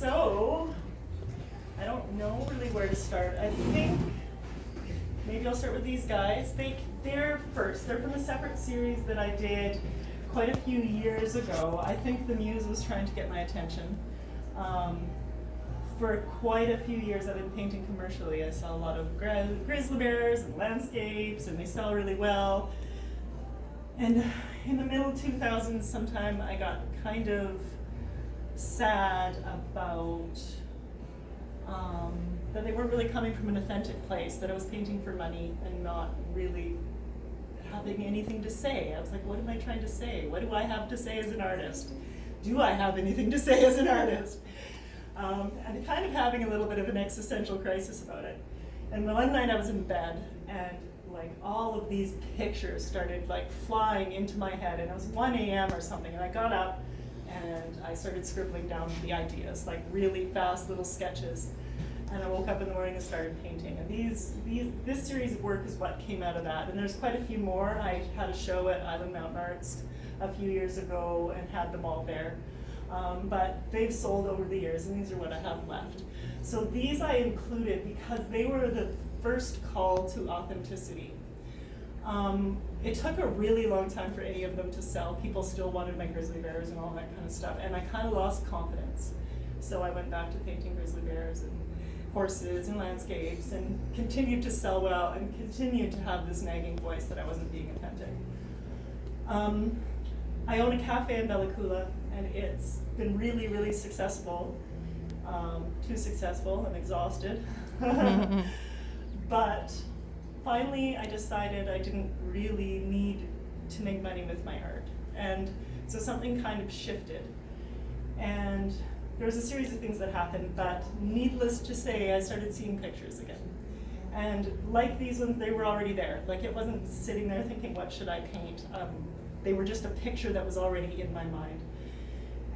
So, I don't know really where to start. I think maybe I'll start with these guys. They're first. They're from a separate series that I did quite a few years ago. I think the muse was trying to get my attention. For quite a few years I've been painting commercially. I sell a lot of grizzly bears and landscapes, and they sell really well. And in the middle 2000s sometime I got kind of sad about that they weren't really coming from an authentic place, that I was painting for money and not really having anything to say. I was like, what am I trying to say? What do I have to say as an artist? Do I have anything to say as an artist? And kind of having a little bit of an existential crisis about it. And one night I was in bed, and like all of these pictures started like flying into my head, and it was 1 a.m. or something, and I got up and I started scribbling down the ideas, like really fast little sketches. And I woke up in the morning and started painting. And this series of work is what came out of that. And there's quite a few more. I had a show at Island Mountain Arts a few years ago and had them all there. But they've sold over the years, and these are what I have left. So these I included because they were the first call to authenticity. It took a really long time for any of them to sell. People still wanted my grizzly bears and all that kind of stuff, and I kind of lost confidence. So I went back to painting grizzly bears and horses and landscapes, and continued to sell well, and continued to have this nagging voice that I wasn't being authentic. I own a cafe in Bella Coola, and it's been really, really successful. Too successful, I'm exhausted. But finally I decided I didn't really need to make money with my art. And so something kind of shifted. And there was a series of things that happened, but needless to say, I started seeing pictures again. And like these ones, they were already there. Like, it wasn't sitting there thinking, what should I paint? They were just a picture that was already in my mind.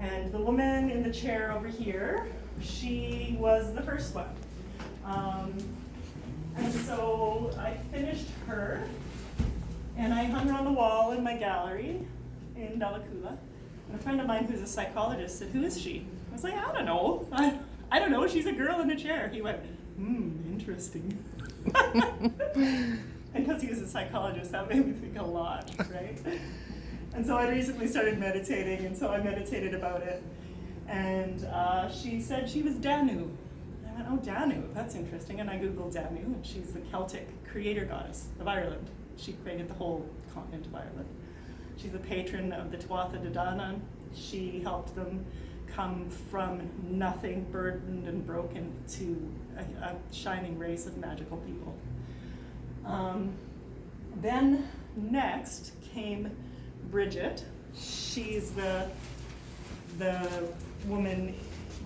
And the woman in the chair over here, she was the first one. And so I finished her, and I hung her on the wall in my gallery in Bella Coola. And a friend of mine who's a psychologist said, who is she? I was like, I don't know. I don't know, she's a girl in a chair. He went, interesting. And because he was a psychologist, that made me think a lot, right? And so I recently started meditating, and so I meditated about it. And she said she was Danu. And I went, oh, Danu, that's interesting. And I Googled Danu, and she's the Celtic creator goddess of Ireland. She created the whole continent of Ireland. She's the patron of the Tuatha De Danann. She helped them come from nothing, burdened and broken, to a shining race of magical people. Then next came Bridget. She's the woman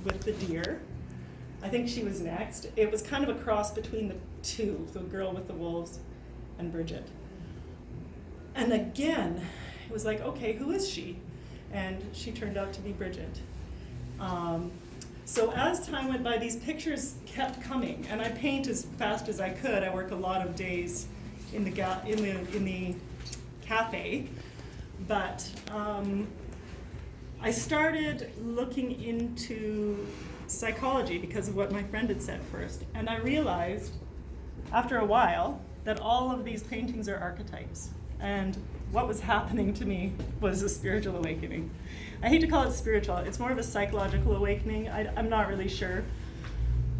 with the deer. I think she was next. It was kind of a cross between the two, the girl with the wolves and Bridget. And again, it was like, okay, who is she? And she turned out to be Bridget. So as time went by, these pictures kept coming, and I paint as fast as I could. I work a lot of days in the cafe, but I started looking into psychology because of what my friend had said first, and I realized after a while that all of these paintings are archetypes, and what was happening to me was a spiritual awakening. I hate to call it spiritual, it's more of a psychological awakening. I'm not really sure.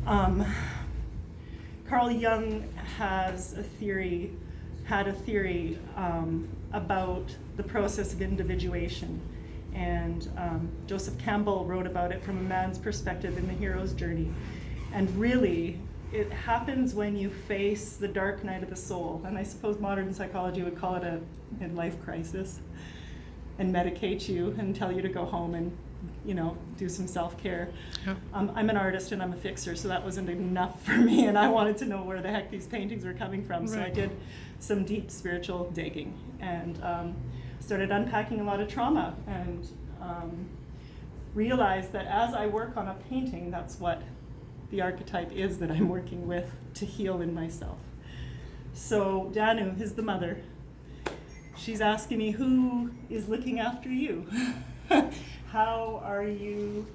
Carl Jung had a theory about the process of individuation, and Joseph Campbell wrote about it from a man's perspective in The Hero's Journey. And really, it happens when you face the dark night of the soul, and I suppose modern psychology would call it a midlife crisis, and medicate you and tell you to go home and, do some self-care. Yeah. I'm an artist and I'm a fixer, so that wasn't enough for me, and I wanted to know where the heck these paintings were coming from. Right. So I did some deep spiritual digging and started unpacking a lot of trauma, and realized that as I work on a painting, that's what the archetype is that I'm working with to heal in myself. So Danu is the mother. She's asking me, who is looking after you? How are you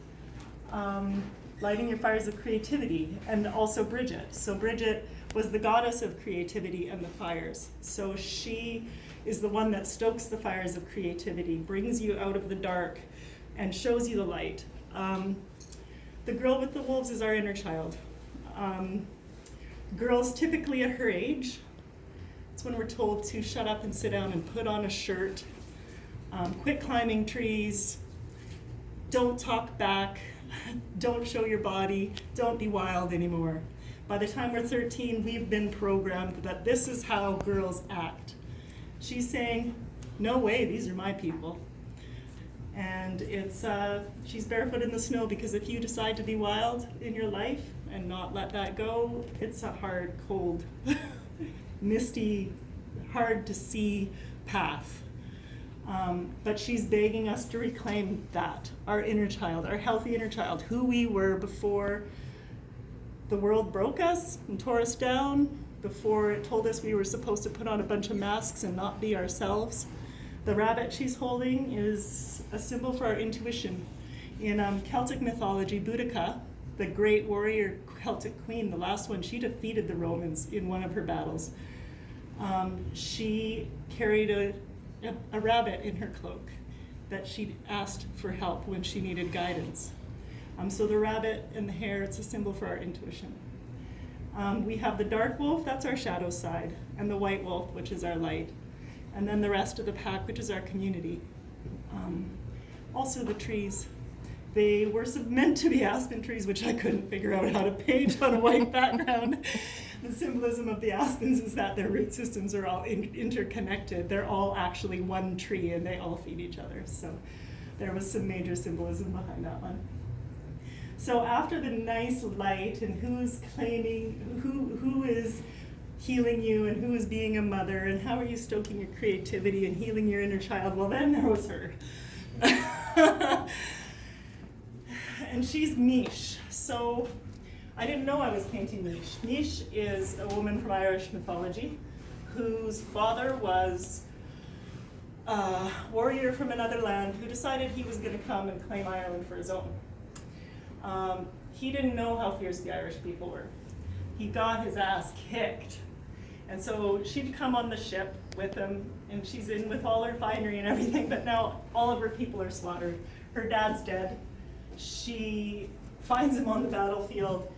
lighting your fires of creativity, and also Bridget. So Bridget was the goddess of creativity and the fires. So she is the one that stokes the fires of creativity, brings you out of the dark, and shows you the light. The girl with the wolves is our inner child. Girls typically at her age, it's when we're told to shut up and sit down and put on a shirt, quit climbing trees, don't talk back, don't show your body, don't be wild anymore. By the time we're 13, we've been programmed that this is how girls act. She's saying, no way, these are my people. And she's barefoot in the snow because if you decide to be wild in your life and not let that go, it's a hard, cold, misty, hard to see path. But she's begging us to reclaim that, our inner child, our healthy inner child, who we were before the world broke us and tore us down, before it told us we were supposed to put on a bunch of masks and not be ourselves. The rabbit she's holding is a symbol for our intuition. In Celtic mythology, Boudica, the great warrior Celtic queen, the last one, she defeated the Romans in one of her battles. She carried a rabbit in her cloak that she asked for help when she needed guidance. So the rabbit and the hare, it's a symbol for our intuition. We have the dark wolf, that's our shadow side, and the white wolf, which is our light. And then the rest of the pack, which is our community. Also the trees. They were meant to be aspen trees, which I couldn't figure out how to paint on a white background. The symbolism of the aspens is that their root systems are all interconnected. They're all actually one tree and they all feed each other. So there was some major symbolism behind that one. So after the nice light and who's claiming, who is healing you and who is being a mother and how are you stoking your creativity and healing your inner child, well then there was her. And she's Mish. So I didn't know I was painting Mish. Mish is a woman from Irish mythology whose father was a warrior from another land who decided he was going to come and claim Ireland for his own. He didn't know how fierce the Irish people were. He got his ass kicked. And so she'd come on the ship with him, and she's in with all her finery and everything, but now all of her people are slaughtered. Her dad's dead. She finds him on the battlefield,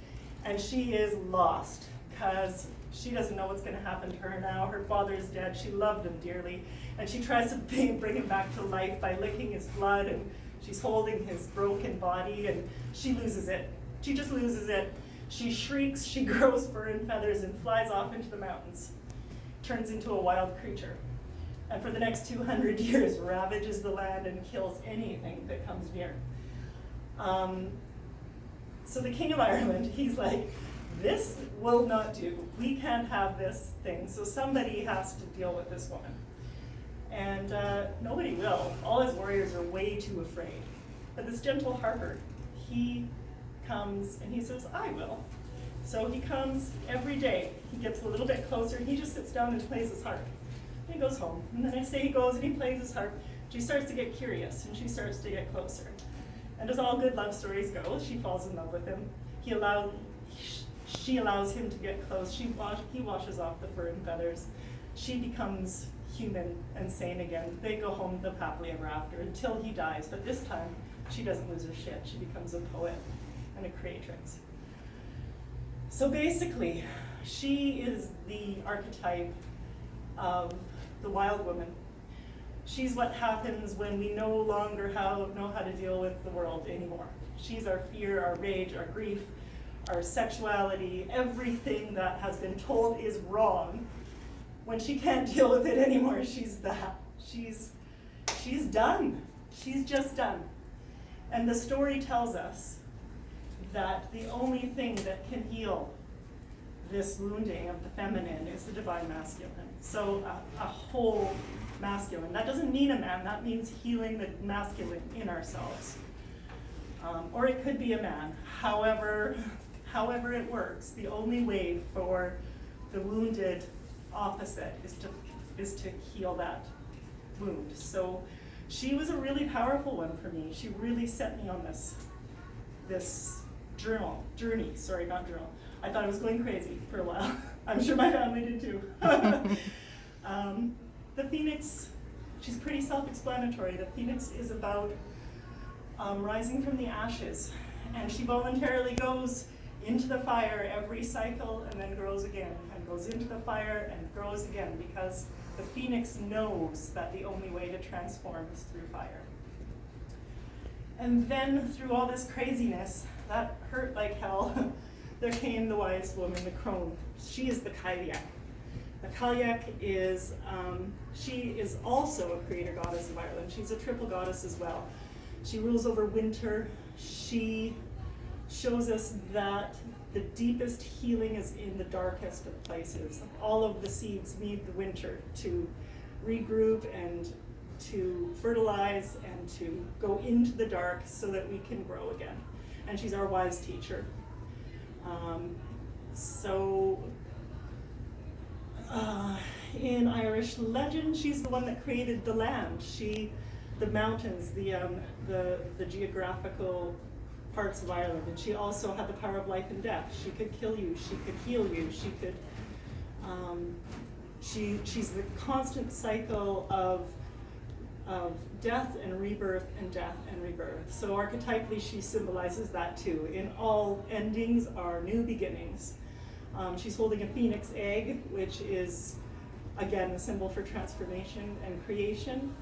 and she is lost because she doesn't know what's going to happen to her now. Her father's dead. She loved him dearly, and she tries to bring him back to life by licking his blood, and she's holding his broken body, and she loses it. She just loses it. She shrieks, she grows fur and feathers and flies off into the mountains, turns into a wild creature. And for the next 200 years, ravages the land and kills anything that comes near. So the King of Ireland, he's like, this will not do. We can't have this thing, so somebody has to deal with this woman. And nobody will. All his warriors are way too afraid. But this gentle Harper, he comes and he says, I will. So he comes every day. He gets a little bit closer and he just sits down and plays his harp. And he goes home. And the next day he goes and he plays his harp. She starts to get curious and she starts to get closer. And as all good love stories go, she falls in love with him. She allows him to get close. He washes off the fur and feathers. She becomes human and sane again. They go home, live happily ever after until he dies. But this time, she doesn't lose her shit. She becomes a poet and a creatrix. So basically, she is the archetype of the wild woman. She's what happens when we no longer know how to deal with the world anymore. She's our fear, our rage, our grief, our sexuality, everything that has been told is wrong. When she can't deal with it anymore, she's that. She's done. She's just done. And the story tells us that the only thing that can heal this wounding of the feminine is the divine masculine. So a whole masculine. That doesn't mean a man, that means healing the masculine in ourselves. Or it could be a man. However it works, the only way for the wounded opposite is to heal that wound. So she was a really powerful one for me. She really set me on this journey, sorry, not journal. I thought I was going crazy for a while. I'm sure my family did too. The Phoenix, she's pretty self-explanatory. The Phoenix is about rising from the ashes, and she voluntarily goes into the fire every cycle and then grows again, and goes into the fire and grows again, because the Phoenix knows that the only way to transform is through fire. And then through all this craziness that hurt like hell, there came the wise woman, the crone. She is the Kayak. The Kayak is, she is also a creator goddess of Ireland. She's a triple goddess as well. She rules over winter. She shows us that the deepest healing is in the darkest of places. All of the seeds need the winter to regroup and to fertilize and to go into the dark so that we can grow again. And she's our wise teacher. In Irish legend, she's the one that created the land. The mountains, the geographical parts of Ireland, and she also had the power of life and death. She could kill you, she could heal you, she could, she's the constant cycle of death and rebirth and death and rebirth. So archetypally she symbolizes that too. In all endings are new beginnings. She's holding a phoenix egg, which is again a symbol for transformation and creation,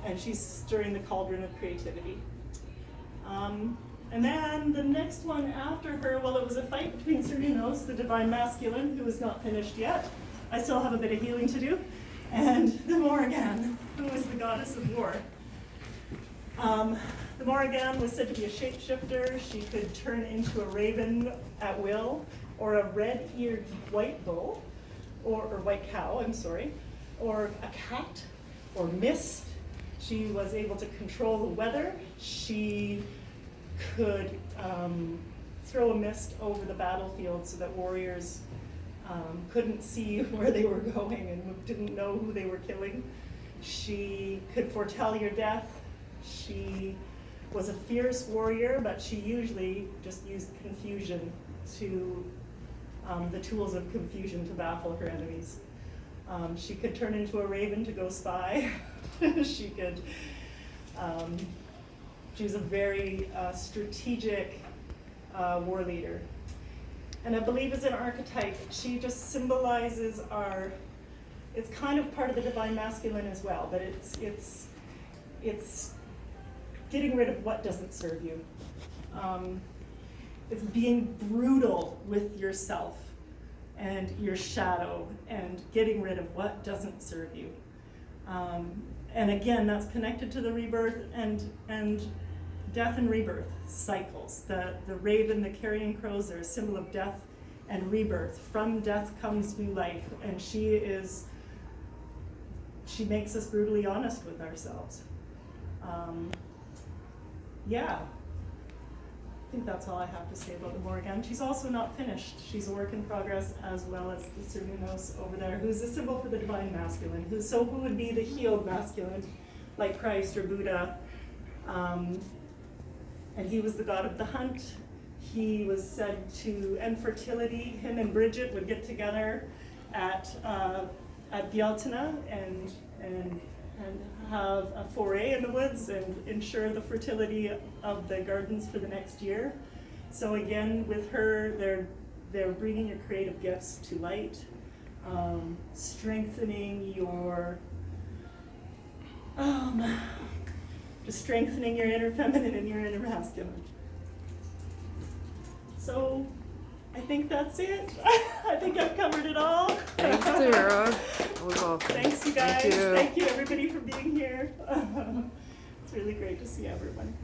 and she's stirring the cauldron of creativity. And then the next one after her, well, it was a fight between Cernunnos, the divine masculine, who is not finished yet. I still have a bit of healing to do. And the Morrigan, who is the goddess of war. The Morrigan was said to be a shapeshifter. She could turn into a raven at will, or a red-eared white bull, or white cow, I'm sorry, or a cat, or mist. She was able to control the weather. She could throw a mist over the battlefield so that warriors couldn't see where they were going and didn't know who they were killing. She could foretell your death. She was a fierce warrior, but she usually just used confusion to, the tools of confusion to baffle her enemies. She could turn into a raven to go spy. She could, she was a very strategic war leader. And I believe as an archetype, she just symbolizes it's kind of part of the divine masculine as well, but it's getting rid of what doesn't serve you. It's being brutal with yourself and your shadow and getting rid of what doesn't serve you. And again, that's connected to the rebirth and death and rebirth cycles. The raven, the carrion crows are a symbol of death and rebirth. From death comes new life, and she makes us brutally honest with ourselves. Yeah, I think that's all I have to say about the Morrigan. She's also not finished. She's a work in progress, as well as the Cernunnos over there, who's a symbol for the divine masculine. Who would be the healed masculine, like Christ or Buddha. And he was the god of the hunt. He was said to end fertility. Him and Bridget would get together at Bealtaine and have a foray in the woods and ensure the fertility of the gardens for the next year. So again, with her, they're bringing your creative gifts to light, strengthening your, just strengthening your inner feminine and your inner masculine. So I think that's it. I think I've covered it all. Thanks, Tahirih. That was awesome. Thanks, you guys. Thank you. Thank you, everybody, for being here. It's really great to see everyone.